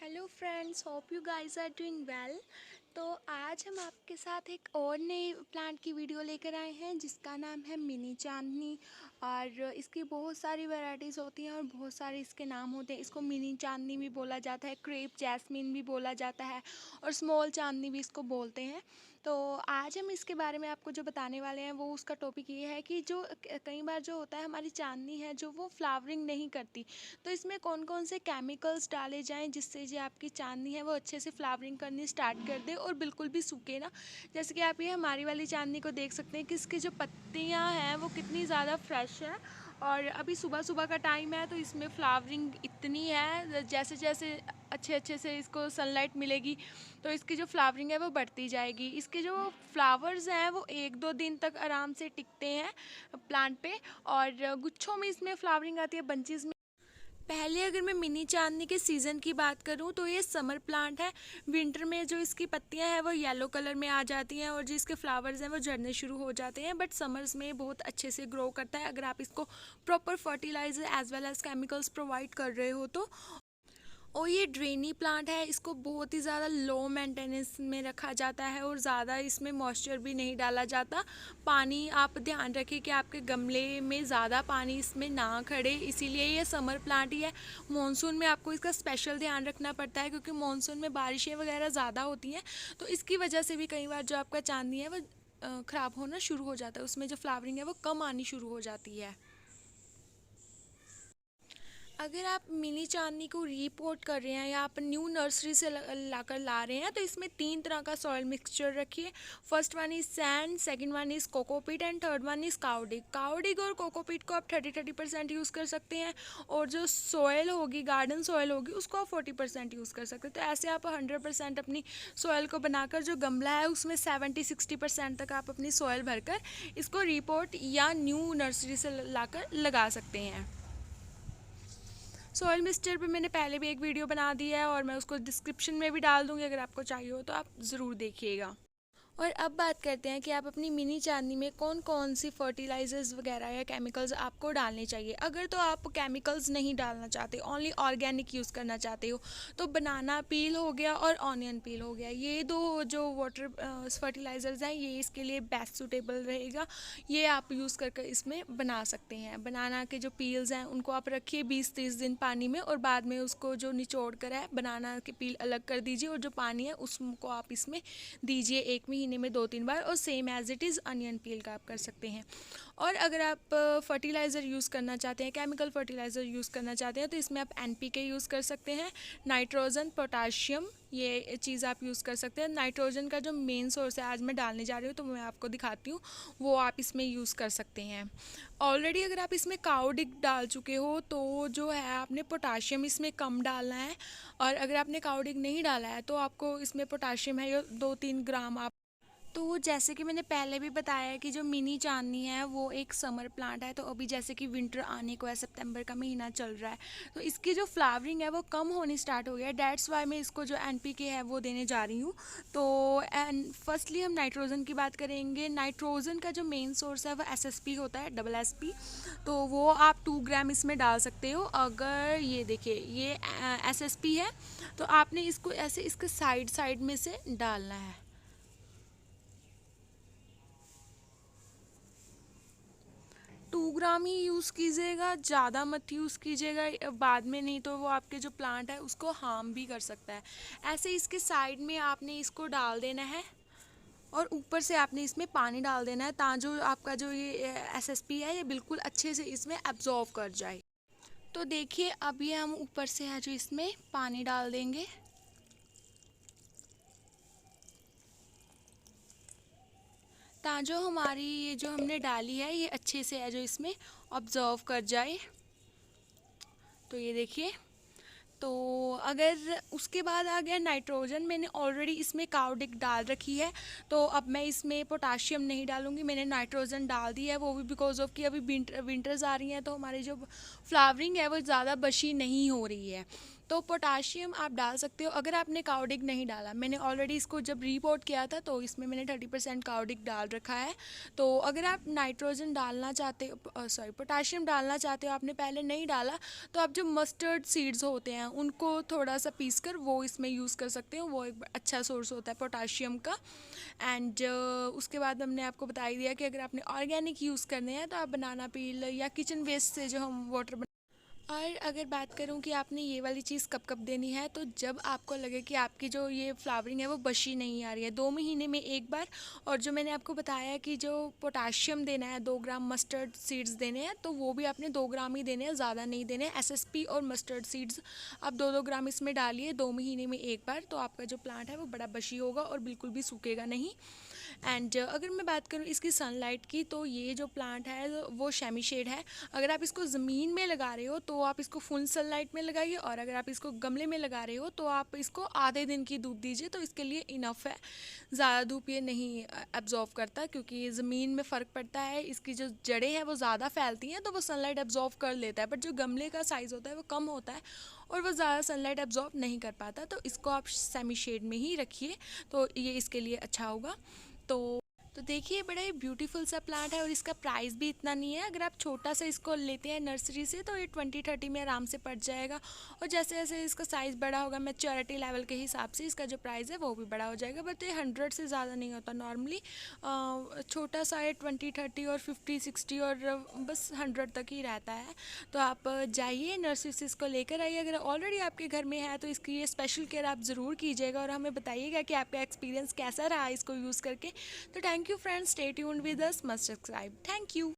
Hello friends, hope you guys are doing well. तो आज हम आपके साथ एक और नए प्लांट की वीडियो लेकर आए हैं जिसका नाम है मिनी चांदनी। और इसकी बहुत सारी वैरायटीज़ होती हैं और बहुत सारे इसके नाम होते हैं। इसको मिनी चांदनी भी बोला जाता है, क्रेप जैस्मिन भी बोला जाता है और स्मॉल चांदनी भी इसको बोलते हैं। तो आज हम इसके बारे में आपको जो बताने वाले हैं वो उसका टॉपिक ये है कि जो कई बार जो होता है हमारी चांदनी है जो वो फ्लावरिंग नहीं करती। तो इसमें कौन कौन से केमिकल्स डाले जाएं जिससे जो आपकी चांदनी है वो अच्छे से फ्लावरिंग करनी स्टार्ट कर दे और बिल्कुल भी सूखे ना। जैसे कि आप ये हमारी वाली चांदनी को देख सकते हैं कि इसकी जो पत्तियां हैं वो कितनी ज़्यादा फ्रेश है। और अभी सुबह सुबह का टाइम है तो इसमें फ्लावरिंग इतनी है, जैसे जैसे अच्छे अच्छे से इसको सनलाइट मिलेगी तो इसकी जो फ्लावरिंग है वो बढ़ती जाएगी। इसके जो फ्लावर्स हैं वो 1-2 दिन तक आराम से टिकते हैं प्लांट पे और गुच्छों में इसमें फ्लावरिंग आती है, बंचेस में। पहले अगर मैं मिनी चांदनी के सीज़न की बात करूं तो ये समर प्लांट है। विंटर में जो इसकी पत्तियां हैं वो येलो कलर में आ जाती हैं और जो इसके फ्लावर्स हैं वो झड़ने शुरू हो जाते हैं। बट समर्स में बहुत अच्छे से ग्रो करता है अगर आप इसको proper fertilizer as well as chemicals provide कर रहे हो तो। और ये ड्रेनी प्लांट है, इसको बहुत ही ज़्यादा लो मेंटेनेंस में रखा जाता है और ज़्यादा इसमें मॉइस्चर भी नहीं डाला जाता। पानी आप ध्यान रखें कि आपके गमले में ज़्यादा पानी इसमें ना खड़े, इसीलिए ये समर प्लांट ही है। मॉनसून में आपको इसका स्पेशल ध्यान रखना पड़ता है क्योंकि मॉनसून में बारिशें वगैरह ज़्यादा होती हैं। तो इसकी वजह से भी कई बार जो आपका चांदनी है वो ख़राब होना शुरू हो जाता है, उसमें जो फ्लावरिंग है वो कम आनी शुरू हो जाती है। अगर आप मिनी चांदनी को रीपोर्ट कर रहे हैं या आप न्यू नर्सरी से लाकर ला रहे हैं तो इसमें 3 तरह का सॉइल मिक्सचर रखिए। First one is sand, second one is cocopeat and third one is cow dung. Cow dung और कोकोपीट को आप 30% यूज़ कर सकते हैं और जो सॉइल होगी, गार्डन सॉइल होगी, उसको आप 40% यूज़ कर सकते हैं। तो ऐसे आप 100% अपनी सॉइल को बनाकर जो गमला है उसमें 70-60% तक आप अपनी सॉइल भरकर इसको रीपोर्ट या न्यू नर्सरी से लाकर लगा सकते हैं। सॉइल मिक्सचर पे मैंने पहले भी एक वीडियो बना दी है और मैं उसको डिस्क्रिप्शन में भी डाल दूँगी, अगर आपको चाहिए हो तो आप ज़रूर देखिएगा। और अब बात करते हैं कि आप अपनी मिनी चांदनी में कौन कौन सी फर्टिलाइजर्स वगैरह या केमिकल्स आपको डालने चाहिए। अगर तो आप केमिकल्स नहीं डालना चाहते, ओनली ऑर्गेनिक यूज़ करना चाहते हो, तो बनाना पील हो गया और ऑनियन पील हो गया, ये दो जो वाटर फर्टिलाइजर्स हैं ये इसके लिए बेस्ट सूटेबल रहेगा। ये आप यूज़ करके इसमें बना सकते हैं। बनाना के जो पील्स हैं उनको आप रखिए 20-30 दिन पानी में और बाद में उसको जो निचोड़ कर है बनाना के पील अलग कर दीजिए और जो पानी है उसको आप इसमें दीजिए 1 महीने में 2-3 बार। और same as it is onion peel का आप कर सकते हैं। और अगर आप फर्टिलाइज़र यूज़ करना चाहते हैं, केमिकल फर्टिलाइज़र यूज़ करना चाहते हैं, तो इसमें आप NPK यूज़ कर सकते हैं, नाइट्रोजन, पोटाशियम, ये चीज़ आप यूज़ कर सकते हैं। नाइट्रोजन का जो मेन सोर्स है आज मैं डालने जा रही हूँ तो मैं आपको दिखाती हूँ, वो आप इसमें यूज़ कर सकते हैं। ऑलरेडी अगर आप इसमें काउडिग डाल चुके हो तो जो है आपने पोटाशियम इसमें कम डालना है। और अगर आपने काउडिग नहीं डाला है तो आपको इसमें पोटाशियम है ये 2-3 ग्राम आप। तो जैसे कि मैंने पहले भी बताया कि जो मिनी चांदनी है वो एक समर प्लांट है। तो अभी जैसे कि विंटर आने को है, सितंबर का महीना चल रहा है, तो इसकी जो फ्लावरिंग है वो कम होनी स्टार्ट हो गया है। डेट्स वाई मैं इसको जो NPK है वो देने जा रही हूँ। तो फर्स्टली हम नाइट्रोजन की बात करेंगे। नाइट्रोजन का जो मेन सोर्स है वो SSP होता है, SSP। तो वो आप 2 ग्राम इसमें डाल सकते हो। अगर ये देखिए ये SSP है तो आपने इसको ऐसे इसके साइड साइड में से डालना है। 2 ग्राम ही यूज़ कीजिएगा, ज़्यादा मत यूज़ कीजिएगा बाद में, नहीं तो वो आपके जो प्लांट है उसको हार्म भी कर सकता है। ऐसे इसके साइड में आपने इसको डाल देना है और ऊपर से आपने इसमें पानी डाल देना है ताकि जो आपका जो ये SSP है ये बिल्कुल अच्छे से इसमें एब्जॉर्व कर जाए। तो देखिए अब ये हम ऊपर से है जो इसमें पानी डाल देंगे। जो हमारी ये जो हमने डाली है ये अच्छे से है जो इसमें ऑब्जर्व कर जाए। तो ये देखिए। तो अगर उसके बाद आ गया नाइट्रोजन, मैंने ऑलरेडी इसमें काउडिक डाल रखी है तो अब मैं इसमें पोटाशियम नहीं डालूंगी, मैंने नाइट्रोजन डाल दी है। वो भी बिकॉज ऑफ कि अभी विंटर्स आ रही हैं तो हमारी जो फ्लावरिंग है वो ज़्यादा बशी नहीं हो रही है। तो पोटाशियम आप डाल सकते हो अगर आपने काउडिक नहीं डाला। मैंने ऑलरेडी इसको जब रिपोर्ट किया था तो इसमें मैंने 30% काउडिक डाल रखा है। तो अगर आप नाइट्रोजन डालना चाहते हो, सॉरी पोटाशियम डालना चाहते हो, आपने पहले नहीं डाला, तो आप जो मस्टर्ड सीड्स होते हैं उनको थोड़ा सा पीस कर वो इसमें यूज़ कर सकते हो। वो एक अच्छा सोर्स होता है पोटाशियम का। एंड उसके बाद हमने आपको बता ही दिया कि अगर आपने ऑर्गेनिक यूज़ करने हैं तो आप बनाना पील या किचन वेस्ट से जो हम वाटर। और अगर बात करूं कि आपने ये वाली चीज़ कब कब देनी है, तो जब आपको लगे कि आपकी जो ये फ्लावरिंग है वो बशी नहीं आ रही है, 2 महीने में एक बार। और जो मैंने आपको बताया कि जो पोटाशियम देना है 2 ग्राम मस्टर्ड सीड्स देने हैं, तो वो भी आपने 2 ग्राम ही देने हैं, ज़्यादा नहीं देने हैं। एसएसपी और मस्टर्ड सीड्स आप 2-2 ग्राम इसमें डालिए 2 महीने में एक बार, तो आपका जो प्लांट है वो बड़ा बशी होगा और बिल्कुल भी सूखेगा नहीं। एंड अगर मैं बात करूँ इसकी सनलाइट की, तो ये जो प्लांट है वो शेमी शेड है। अगर आप इसको ज़मीन में लगा रहे हो तो आप इसको फुल सनलाइट में लगाइए, और अगर आप इसको गमले में लगा रहे हो तो आप इसको आधे दिन की धूप दीजिए, तो इसके लिए इनफ है। ज़्यादा धूप ये नहीं एब्जॉर्व करता, क्योंकि ज़मीन में फ़र्क पड़ता है। इसकी जो जड़ें हैं वो ज़्यादा फैलती हैं तो वो सनलाइट एब्जॉर्व कर लेता है, बट जो गमले का साइज़ होता है वो कम होता है और वो ज़्यादा सनलाइट एब्जॉर्व नहीं कर पाता। तो इसको आप सेमी शेड में ही रखिए, तो ये इसके लिए अच्छा होगा। तो देखिए बड़ा ही ब्यूटीफुल सा प्लांट है और इसका प्राइस भी इतना नहीं है। अगर आप छोटा सा इसको लेते हैं नर्सरी से तो ये 20-30 में आराम से पड़ जाएगा, और जैसे जैसे इसका साइज़ बड़ा होगा मैच्योरिटी लेवल के हिसाब से इसका जो प्राइस है वो भी बड़ा हो जाएगा। बट ये 100 से ज़्यादा नहीं होता नॉर्मली। छोटा सा है 20-30 और 50-60 और बस 100 तक ही रहता है। तो आप जाइए नर्सरी से इसको लेकर आइए। अगर ऑलरेडी आपके घर में है तो इसकी ये स्पेशल केयर आप ज़रूर कीजिएगा और हमें बताइएगा कि आपका एक्सपीरियंस कैसा रहा इसको यूज़ करके। तो thank you friends, stay tuned with us, must subscribe. Thank you.